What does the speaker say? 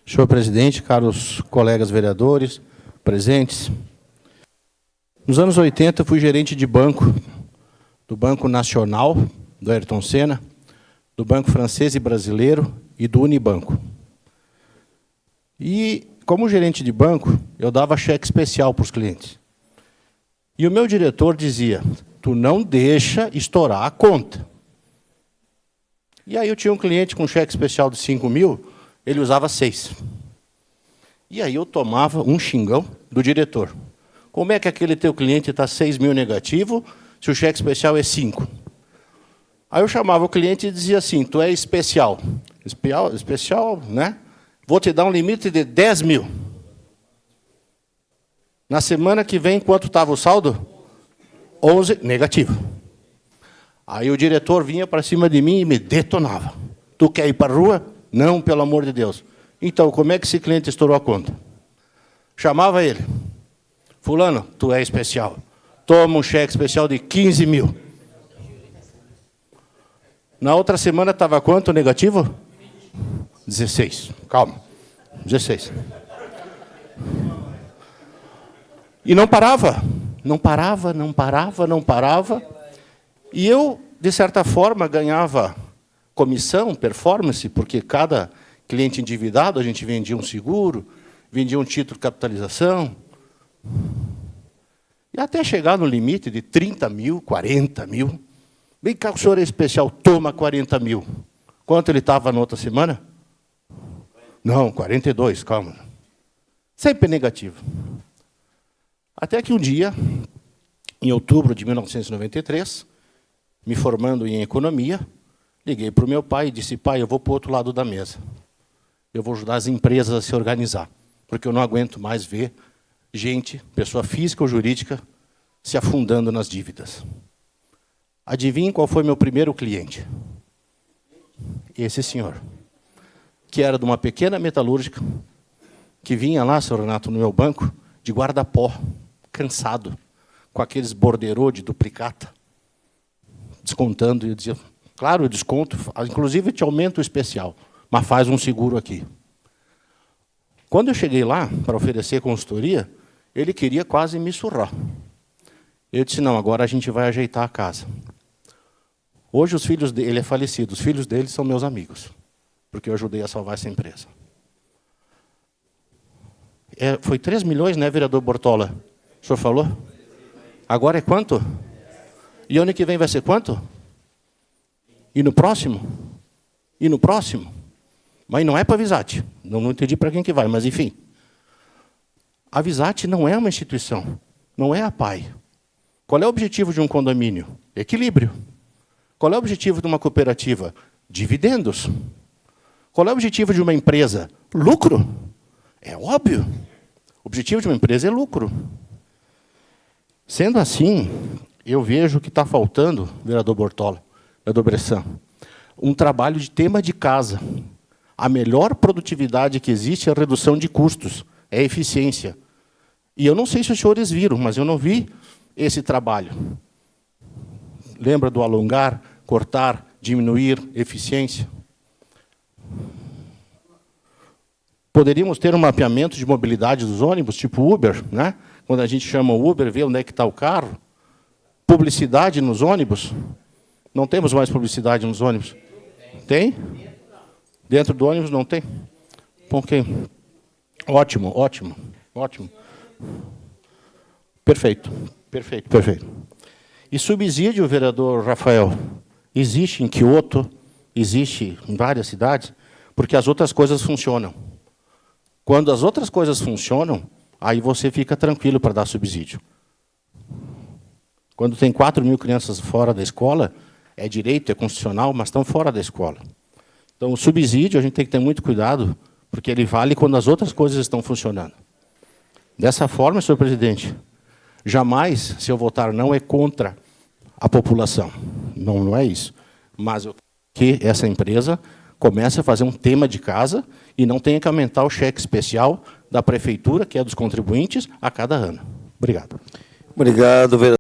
Senhor presidente, caros colegas vereadores, presentes. Nos anos 80, fui gerente de banco, do Banco Nacional, do Ayrton Senna, do Banco Francês e Brasileiro e do Unibanco. E, como gerente de banco, eu dava cheque especial para os clientes. E o meu diretor dizia, tu não deixa estourar a conta. E aí eu tinha um cliente com cheque especial de 5 mil, ele usava 6. E aí eu tomava um xingão do diretor. Como é que aquele teu cliente está 6 mil negativo, se o cheque especial é 5? Aí eu chamava o cliente e dizia assim, tu é especial. Especial, né? Vou te dar um limite de 10 mil. Na semana que vem, quanto estava o saldo? 11, negativo. Aí o diretor vinha para cima de mim e me detonava. Tu quer ir para a rua? Não, pelo amor de Deus. Então, como é que esse cliente estourou a conta? Chamava ele. Fulano, tu é especial. Toma um cheque especial de 15 mil. Na outra semana estava quanto negativo? 16. Calma. 16. E não parava. Não parava, não parava, não parava. E eu, de certa forma, ganhava comissão, performance, porque cada cliente endividado, a gente vendia um seguro, vendia um título de capitalização. E até chegar no limite de 30 mil, 40 mil. Vem cá, o senhor é especial, toma 40 mil. Quanto ele estava na outra semana? Não, 42, calma. Sempre negativo. Até que um dia, em outubro de 1993, me formando em economia, liguei para o meu pai e disse, pai, eu vou para o outro lado da mesa. Eu vou ajudar as empresas a se organizar, porque eu não aguento mais ver gente, pessoa física ou jurídica, se afundando nas dívidas. Adivinhe qual foi meu primeiro cliente? Esse senhor, que era de uma pequena metalúrgica, que vinha lá, senhor Renato, no meu banco, de guarda-pó, cansado, com aqueles borderô de duplicata, descontando, e eu dizia, claro, eu desconto, inclusive te aumento o especial, mas faz um seguro aqui. Quando eu cheguei lá para oferecer consultoria, ele queria quase me surrar. Eu disse, não, agora a gente vai ajeitar a casa. Hoje os filhos dele, ele é falecido, os filhos dele são meus amigos, porque eu ajudei a salvar essa empresa. Foi 3 milhões, né, vereador Bortola? O senhor falou? Agora é quanto? E ano que vem vai ser quanto? E no próximo? E no próximo? Mas não é para a Visate. Não entendi para quem que vai, mas enfim. A Visate não é uma instituição, não é a PAI. Qual é o objetivo de um condomínio? Equilíbrio. Qual é o objetivo de uma cooperativa? Dividendos. Qual é o objetivo de uma empresa? Lucro. É óbvio. O objetivo de uma empresa é lucro. Sendo assim, eu vejo que está faltando, vereador Bortola, vereador Bressan, um trabalho de tema de casa. A melhor produtividade que existe é a redução de custos, é a eficiência. E eu não sei se os senhores viram, mas eu não vi esse trabalho. Lembra do alongar, cortar, diminuir, eficiência? Poderíamos ter um mapeamento de mobilidade dos ônibus, tipo Uber, né? Quando a gente chama o Uber, vê onde é que está o carro. Publicidade nos ônibus. Não temos mais publicidade nos ônibus. Tem? Dentro do ônibus não tem? Ok. Ótimo, ótimo, ótimo. Perfeito, perfeito, perfeito. E subsídio, vereador Rafael, existe em Quioto, existe em várias cidades, porque as outras coisas funcionam. Quando as outras coisas funcionam, aí você fica tranquilo para dar subsídio. Quando tem 4 mil crianças fora da escola, é direito, é constitucional, mas estão fora da escola. Então, o subsídio, a gente tem que ter muito cuidado, porque ele vale quando as outras coisas estão funcionando. Dessa forma, senhor presidente, jamais, se eu votar não, é contra a população. Não, não é isso. Mas que essa empresa comece a fazer um tema de casa e não tenha que aumentar o cheque especial da prefeitura, que é dos contribuintes, a cada ano. Obrigado. Obrigado, vereador.